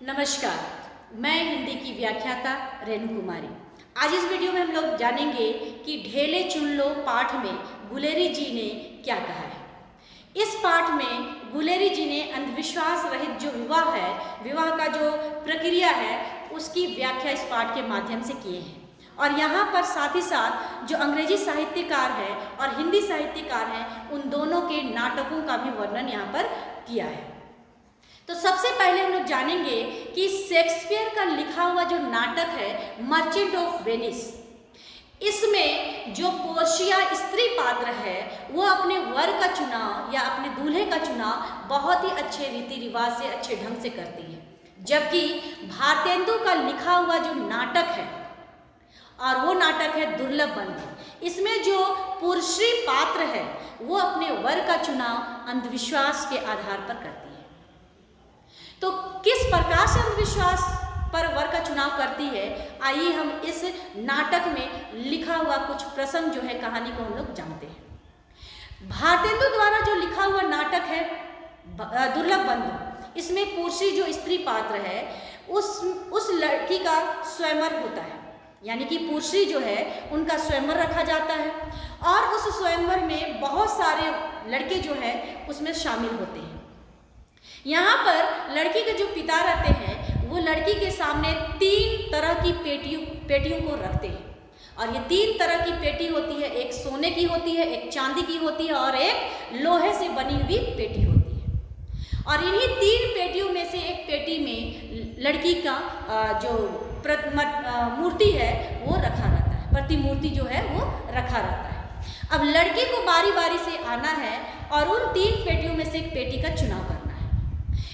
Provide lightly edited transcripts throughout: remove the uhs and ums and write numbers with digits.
नमस्कार, मैं हिंदी की व्याख्याता रेणु कुमारी। आज इस वीडियो में हम लोग जानेंगे कि ढेले चुन लो पाठ में गुलेरी जी ने क्या कहा है। इस पाठ में गुलेरी जी ने अंधविश्वास रहित जो विवाह है, विवाह का जो प्रक्रिया है, उसकी व्याख्या इस पाठ के माध्यम से किए हैं। और यहाँ पर साथ ही साथ जो अंग्रेजी साहित्यकार है और हिंदी साहित्यकार हैं, उन दोनों के नाटकों का भी वर्णन यहाँ पर किया है। तो सबसे पहले हम लोग जानेंगे कि शेक्सपियर का लिखा हुआ जो नाटक है मर्चेंट ऑफ वेनिस, इसमें जो पोर्शिया स्त्री पात्र है वो अपने वर का चुनाव या अपने दूल्हे का चुनाव बहुत ही अच्छे रीति रिवाज से, अच्छे ढंग से करती है। जबकि भारतेंदु का लिखा हुआ जो नाटक है, और वो नाटक है दुर्लभ बंधु, इसमें जो पुरुषी पात्र है वो अपने वर का चुनाव अंधविश्वास के आधार पर करती है। तो किस प्रकार से अंधविश्वास पर वर का चुनाव करती है, आइए हम इस नाटक में लिखा हुआ कुछ प्रसंग जो है कहानी को हम लोग जानते हैं। भारतेंदु द्वारा जो लिखा हुआ नाटक है दुर्लभ बंधु, इसमें पुरुषी जो स्त्री पात्र है उस लड़की का स्वयंवर होता है, यानी कि पुरुषी जो है उनका स्वयंवर रखा जाता है और उस स्वयंवर में बहुत सारे लड़के जो है उसमें शामिल होते हैं। यहाँ पर लड़की के जो पिता रहते हैं वो लड़की के सामने 3 तरह की पेटियों को रखते हैं। और ये 3 तरह की पेटी होती है, एक सोने की होती है, एक चांदी की होती है और एक लोहे से बनी हुई पेटी होती है। और इन्हीं 3 पेटियों में से एक पेटी में लड़की का जो मूर्ति है वो रखा रहता है, प्रतिमूर्ति जो है वो रखा रहता है। अब लड़के को बारी बारी से आना है और उन 3 पेटियों में से एक पेटी का चुनाव करना है।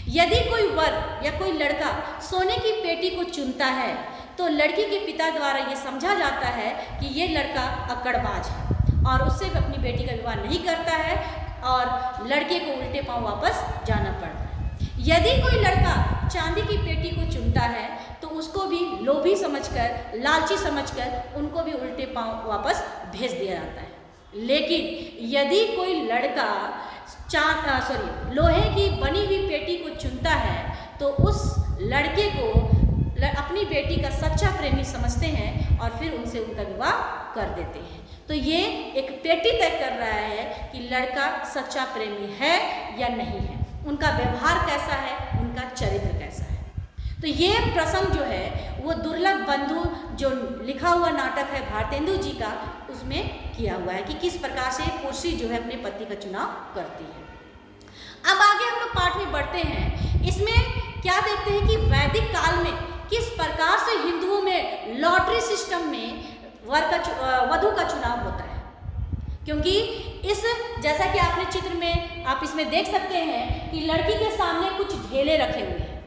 यदि कोई वर या कोई लड़का सोने की पेटी को चुनता है तो लड़की के पिता द्वारा ये समझा जाता है कि ये लड़का अक्कड़बाज है और उससे अपनी बेटी का विवाह नहीं करता है और लड़के को उल्टे पांव वापस जाना पड़ता है। यदि कोई लड़का चांदी की पेटी को चुनता है तो उसको भी लोभी समझकर, लालची समझकर उनको भी उल्टे पांव वापस भेज दिया जाता है। लेकिन यदि कोई लड़का लोहे की बनी हुई पेटी को चुनता है तो उस लड़के को अपनी बेटी का सच्चा प्रेमी समझते हैं और फिर उनसे उनका विवाह कर देते हैं। तो ये एक पेटी तय कर रहा है कि लड़का सच्चा प्रेमी है या नहीं है, उनका व्यवहार कैसा है, उनका चरित्र कैसा है। तो ये प्रसंग जो है वो दुर्लभ बंधु जो लिखा हुआ नाटक है भारतेंदु जी का, उसमें किया हुआ है कि किस प्रकार से पुरुषी जो है अपने पति का चुनाव करती है। अब आगे हम लोग पाठ में बढ़ते हैं। इसमें क्या देखते हैं कि वैदिक काल में किस प्रकार से हिंदुओं में लॉटरी सिस्टम में वधु का चुनाव होता है। क्योंकि जैसा कि आपने चित्र में आप इसमें देख सकते हैं कि लड़की के सामने कुछ ढेले रखे हुए हैं,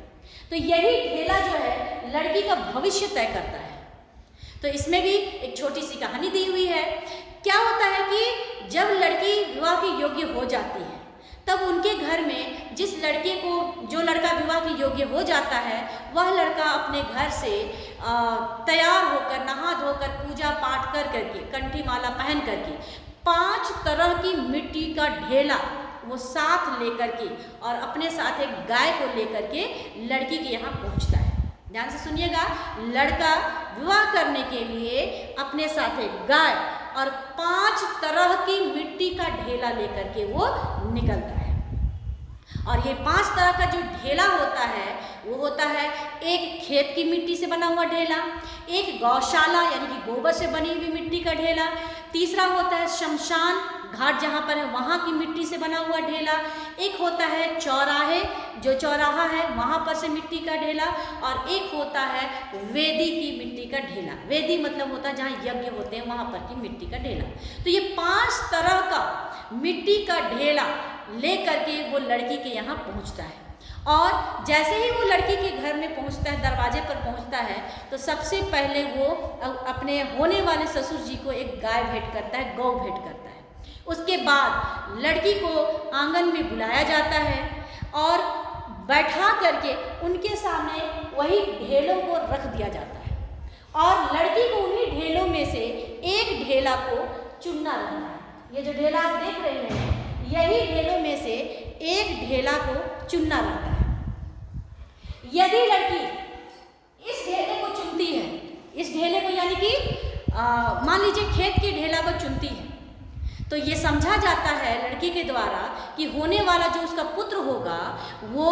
तो यही ढेला जो है लड़की का भविष्य तय करता है। तो इसमें भी एक छोटी सी कहानी दी हुई है। क्या होता है कि जब लड़की विवाह के योग्य हो जाती है तब उनके घर में जो लड़का विवाह के योग्य हो जाता है वह लड़का अपने घर से तैयार होकर, नहा धोकर, पूजा पाठ कर करके, कंठी माला पहन करके 5 तरह की मिट्टी का ढेला वो साथ लेकर के और अपने साथ एक गाय को लेकर के लड़की के यहाँ पहुँचता है। ध्यान से सुनिएगा, लड़का विवाह करने के लिए अपने साथ एक गाय और 5 तरह की मिट्टी का ढेला लेकर के वो निकलता है। और ये 5 तरह का जो ढेला होता है वो होता है एक खेत की मिट्टी से बना हुआ ढेला, एक गौशाला यानी कि गोबर से बनी हुई मिट्टी का ढेला, तीसरा होता है शमशान घाट जहाँ पर है वहाँ की मिट्टी से बना हुआ ढेला, एक होता है चौराहे, जो चौराहा है वहाँ पर से मिट्टी का ढेला, और एक होता है वेदी की मिट्टी का ढेला। वेदी मतलब होता है जहाँ यज्ञ होते हैं वहाँ पर की मिट्टी का ढेला। तो ये 5 तरह का मिट्टी का ढेला ले करके वो लड़की के यहाँ पहुँचता है। और जैसे ही वो लड़की के घर में पहुँचता है, दरवाजे पर पहुँचता है, तो सबसे पहले वो अपने होने वाले ससुर जी को एक गाय भेंट करता है, गौ भेंट करता है। उसके बाद लड़की को आंगन में बुलाया जाता है और बैठा करके उनके सामने वही ढेलों को रख दिया जाता है और लड़की को उन्हीं ढेलों में से एक ढेला को चुनना रहता है। ये जो ढेला आप देख रहे हैं, यही ढेलों में से एक ढेला को चुनना रहता है। यदि लड़की इस ढेले को चुनती है, इस ढेले को यानी कि मान लीजिए खेत के ढेला को चुनती है, तो ये समझा जाता है लड़की के द्वारा कि होने वाला जो उसका पुत्र होगा वो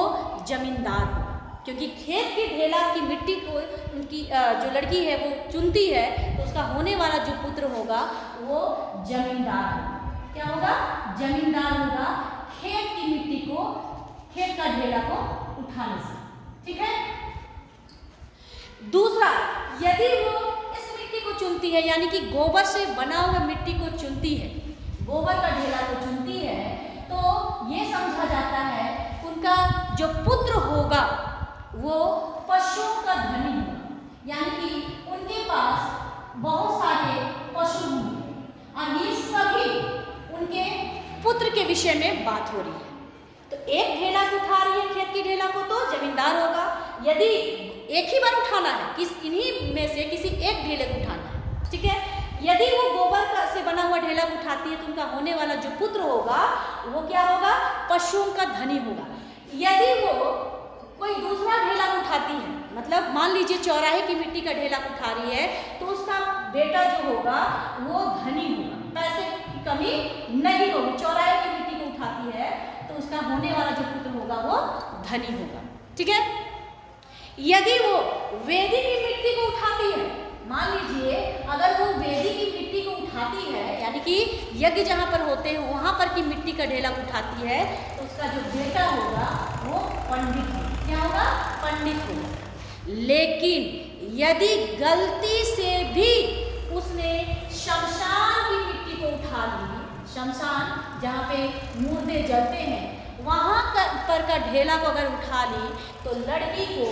जमींदार होगा, क्योंकि खेत के ढेला की मिट्टी को उनकी जो लड़की है वो चुनती है, तो उसका होने वाला जो पुत्र होगा वो जमींदार होगा। क्या होगा? जमींदार होगा, खेत की मिट्टी को, खेत का ढेला को उठाने से। ठीक है। दूसरा, यदि वो इस मिट्टी को चुनती है, यानी कि गोबर से बना हुआ मिट्टी को चुनती है, गोबर का ढेला को चुनती है, तो ये समझा जाता है उनका जो पुत्र होगा वो पशुओं का धनी होगा, यानी कि उनके पास बहुत सारे पशु होंगे, और ये सभी उनके पुत्र के विषय में बात हो रही है। तो एक ढेला को उठा रही है खेत की ढेला को, तो जमींदार होगा। यदि एक ही बार उठाना है, इन्हीं में से किसी एक ढेले को उठाना है, ठीक है। यदि वो गोबर का से बना हुआ ढेला उठाती है, तो उनका होने वाला जो पुत्र होगा वो क्या होगा? पशुओं का धनी होगा। यदि वो कोई दूसरा ढेला उठाती है, मतलब मान लीजिए चौराहे की मिट्टी का ढेला उठा रही है, तो उसका बेटा जो होगा वो धनी होगा, पैसे की कमी नहीं होगी। चौराहे की मिट्टी को उठाती है तो उसका होने वाला जो पुत्र होगा वो धनी होगा। ठीक है। यदि वो वेदी की मिट्टी को उठाती है, मान लीजिए अगर वो वेदी की मिट्टी को उठाती है, यानी कि यज्ञ जहाँ पर होते हैं वहाँ पर की मिट्टी का ढेला उठाती है, तो उसका जो बेटा होगा वो पंडित होगा। क्या होगा? पंडित होगा। लेकिन यदि गलती से भी उसने शमशान की मिट्टी को उठा ली, शमशान जहाँ पे मुर्दे जलते हैं वहाँ पर का ढेला को अगर उठा ली, तो लड़की को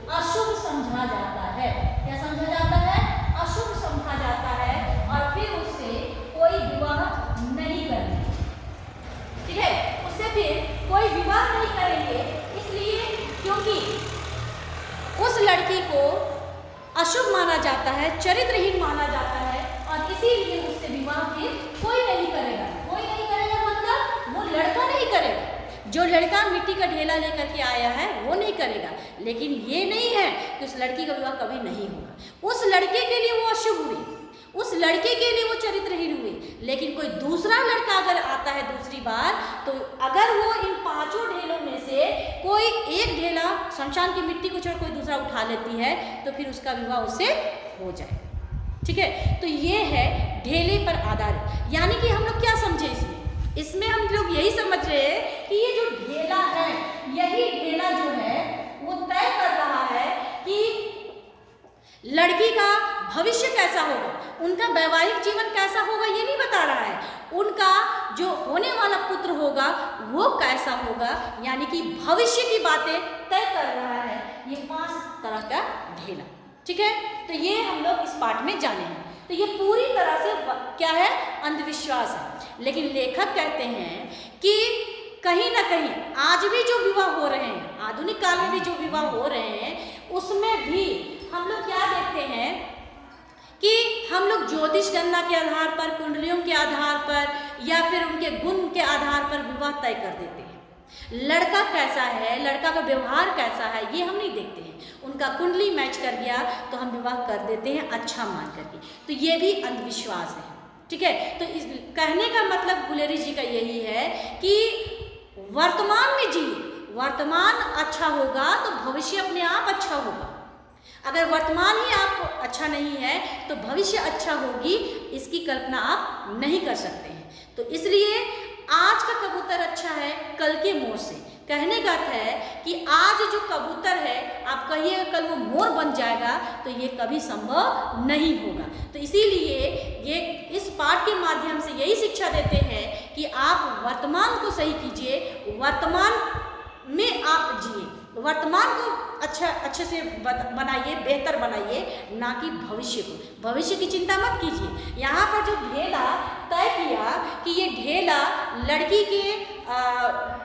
अशुभ समझा जाता है। क्या समझा जाता है? अशुभ समझा जाता है, और फिर उससे कोई विवाह नहीं करेंगे। ठीक है। उससे फिर कोई विवाह नहीं करेंगे, इसलिए क्योंकि उस लड़की को अशुभ माना जाता है, चरित्रहीन माना जाता है, और इसीलिए उससे विवाह फिर कोई नहीं करेगा। कोई नहीं करेगा मतलब वो लड़का नहीं करेगा, जो लड़का मिट्टी का ढेला लेकर के आया है वो नहीं करेगा। लेकिन ये नहीं है कि उस लड़की का विवाह कभी नहीं होगा। उस लड़के के लिए वो अशुभ हुई, उस लड़के के लिए वो चरित्रहीन हुई। लेकिन कोई दूसरा लड़का अगर आता है दूसरी बार, तो अगर वो इन पांचों ढेलों में से कोई एक ढेला शमशान की मिट्टी को छोड़ कोई दूसरा उठा लेती है, तो फिर उसका विवाह उससे हो जाए। ठीक है। तो ये है ढेले पर आधारित। यानी कि हम लोग क्या समझे इसमें हम लोग यही समझ रहे हैं कि ये जो ढेला है, यही ढेला जो है वो तय कर रहा है कि लड़की का भविष्य कैसा होगा, उनका वैवाहिक जीवन कैसा होगा, ये नहीं बता रहा है। उनका जो होने वाला पुत्र होगा वो कैसा होगा, यानी कि भविष्य की बातें तय कर रहा है ये 5 तरह का ढेला। ठीक है। तो ये हम लोग इस पाठ में जाने हैं। तो ये पूरी तरह से क्या है? अंधविश्वास है। लेकिन लेखक कहते हैं कि कहीं ना कहीं आज भी जो विवाह हो रहे हैं, आधुनिक काल में भी जो विवाह हो रहे हैं, उसमें भी हम लोग क्या देखते हैं कि हम लोग ज्योतिष गणना के आधार पर, कुंडलियों के आधार पर, या फिर उनके गुण के आधार पर विवाह तय कर देते हैं। लड़का कैसा है, लड़का का व्यवहार कैसा है, ये हम नहीं देखते हैं। उनका कुंडली मैच कर गया तो हम विवाह कर देते हैं अच्छा मान करके। तो ये भी अंधविश्वास है। ठीक है। तो इस कहने का मतलब गुलेरी जी का यही है कि वर्तमान में जिए, वर्तमान अच्छा होगा तो भविष्य अपने आप अच्छा होगा। अगर वर्तमान ही आप अच्छा नहीं है तो भविष्य अच्छा होगी, इसकी कल्पना आप नहीं कर सकते हैं। तो इसलिए आज का कबूतर अच्छा है कल के मोर से। कहने का अर्थ है कि आज जो कबूतर है आप कहिएगा कल वो मोर बन जाएगा, तो ये कभी संभव नहीं होगा। तो इसीलिए ये इस पाठ के माध्यम से यही शिक्षा देते हैं कि आप वर्तमान को सही कीजिए, वर्तमान में आप जिए, वर्तमान को अच्छे से बनाइए, बेहतर बनाइए, ना कि भविष्य को। भविष्य की चिंता मत कीजिए। यहाँ पर जो ढेला तय किया कि ये ढेला लड़की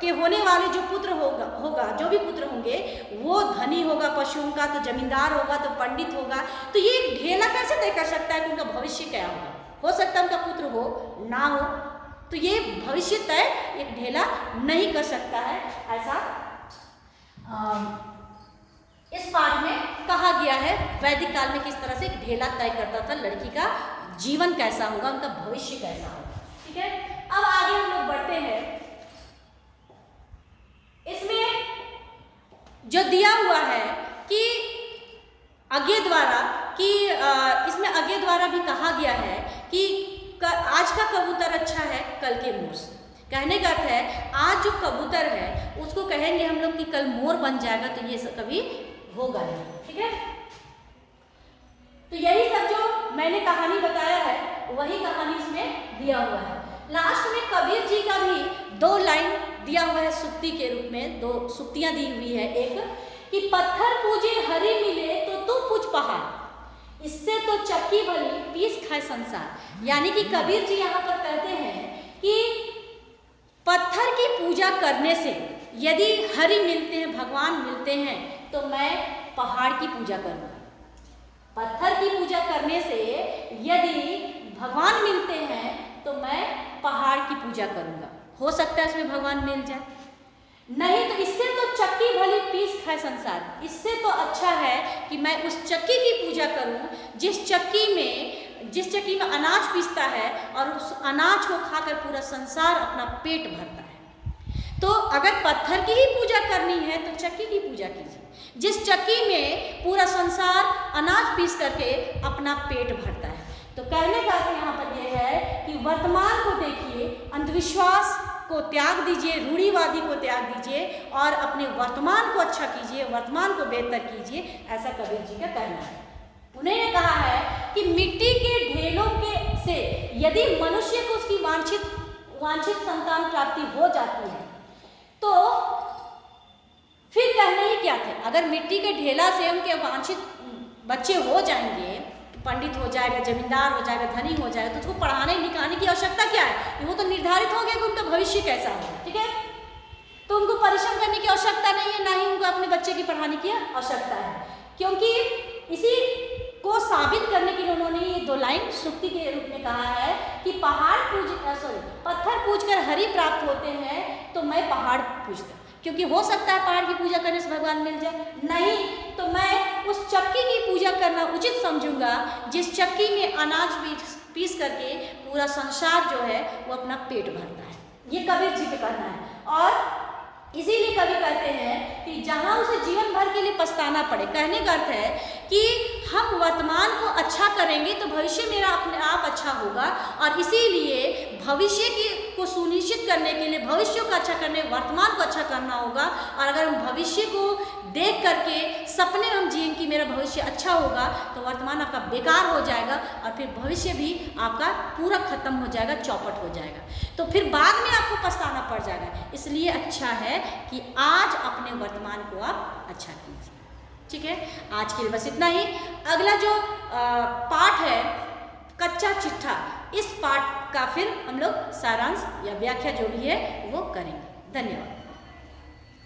के होने वाले जो पुत्र होगा जो भी पुत्र होंगे वो धनी होगा, पशुओं का तो जमींदार होगा, तो पंडित होगा। तो ये ढेला कैसे तय कर सकता है कि उनका भविष्य क्या होगा? हो सकता है उनका पुत्र हो ना हो, तो ये भविष्य तय एक ढेला नहीं कर सकता है। ऐसा गया है वैदिक काल में किस तरह से ढेला तय करता था लड़की का जीवन कैसा होगा, उनका भविष्य कैसा होगा। ठीक है, अब आगे हम लोग बढ़ते हैं। इसमें जो दिया हुआ है कि अज्ञे द्वारा कि इसमें अज्ञे द्वारा भी कहा गया है कि आज का कबूतर अच्छा है कल के मोर से। कहने का अर्थ है आज जो कबूतर है उसको कहेंगे हम लोग कि कल मोर बन जाएगा, तो ये कभी होगा नहीं। ठीक है, तो यही सब जो मैंने कहानी बताया है वही कहानी इसमें दिया हुआ है। लास्ट में कबीर जी का भी 2 लाइन दिया हुआ है सुक्ति के रूप में, 2 सुक्तियां दी हुई है। एक कि पत्थर पूजे हरि मिले तो तू पूछ पहाड़, इससे तो चक्की भली पीस खाए संसार। यानी कि कबीर जी यहाँ पर कहते हैं कि पत्थर की पूजा करने से यदि हरि मिलते हैं, भगवान मिलते हैं, तो मैं पहाड़ की पूजा करूँगा। पत्थर की पूजा करने से यदि भगवान मिलते हैं तो मैं पहाड़ की पूजा करूँगा। हो सकता है इसमें भगवान मिल जाए, नहीं तो इससे तो चक्की भली पीस खाए संसार। इससे तो अच्छा है कि मैं उस चक्की की पूजा करूं जिस चक्की में अनाज पीसता है और उस अनाज को खाकर पूरा संसार अपना पेट भरता है। तो अगर पत्थर की ही पूजा करनी है तो चक्की की पूजा कीजिए, जिस चक्की में पूरा संसार अनाज पीस करके अपना पेट भरता है। तो कहने का अर्थ यहाँ पर यह है कि वर्तमान को देखिए, अंधविश्वास को त्याग दीजिए, रूढ़िवादी को त्याग दीजिए और अपने वर्तमान को अच्छा कीजिए, वर्तमान को बेहतर कीजिए, ऐसा कबीर जी का कहना है। उन्होंने कहा है कि मिट्टी के ढेलों से यदि मनुष्य को उसकी वांछित संतान प्राप्ति हो जाती है तो फिर कहने ही क्या थे। अगर मिट्टी के ढेला से उनके वांछित बच्चे हो जाएंगे, पंडित हो जाएगा, जमींदार हो जाएगा, धनी हो जाएगा, तो उसको पढ़ाने लिखाने की आवश्यकता क्या है? वो तो निर्धारित हो गया कि उनका भविष्य कैसा होगा। ठीक है, तो उनको परिश्रम करने की आवश्यकता नहीं है, ना ही उनको अपने बच्चे की पढ़ाने की आवश्यकता है, क्योंकि इसी को साबित करने के लिए उन्होंने ये 2 लाइन सुक्ति के रूप में कहा है कि पत्थर पूजकर हरि प्राप्त होते हैं तो मैं पहाड़ पूजता, क्योंकि हो सकता है पहाड़ की पूजा करने से भगवान मिल जाए, नहीं तो मैं उस चक्की की पूजा करना उचित समझूंगा जिस चक्की में अनाज पीस करके पूरा संसार जो है वो अपना पेट भरता है। ये कबीर जी का कहना है। और इसीलिए कवि कहते हैं कि जहाँ उसे जीवन भर के लिए पछताना पड़े। कहने का अर्थ है कि हम वर्तमान को अच्छा करेंगे तो भविष्य मेरा अपने आप अच्छा होगा, और इसीलिए भविष्य को सुनिश्चित करने के लिए भविष्य को अच्छा करने, वर्तमान को अच्छा करना होगा। और अगर हम भविष्य को देख करके सपने हम जिएंगे कि मेरा भविष्य अच्छा होगा तो वर्तमान आपका बेकार हो जाएगा और फिर भविष्य भी आपका पूरा खत्म हो जाएगा, चौपट हो जाएगा, तो फिर बाद में आपको पछताना पड़ जाएगा। इसलिए अच्छा है कि आज अपने वर्तमान को आप अच्छा कीजिए। ठीक है, आज के लिए बस इतना ही। अगला जो पाठ है कच्चा चिट्ठा, इस पाठ का फिर हम लोग सारांश या व्याख्या जो भी है वो करेंगे। धन्यवाद।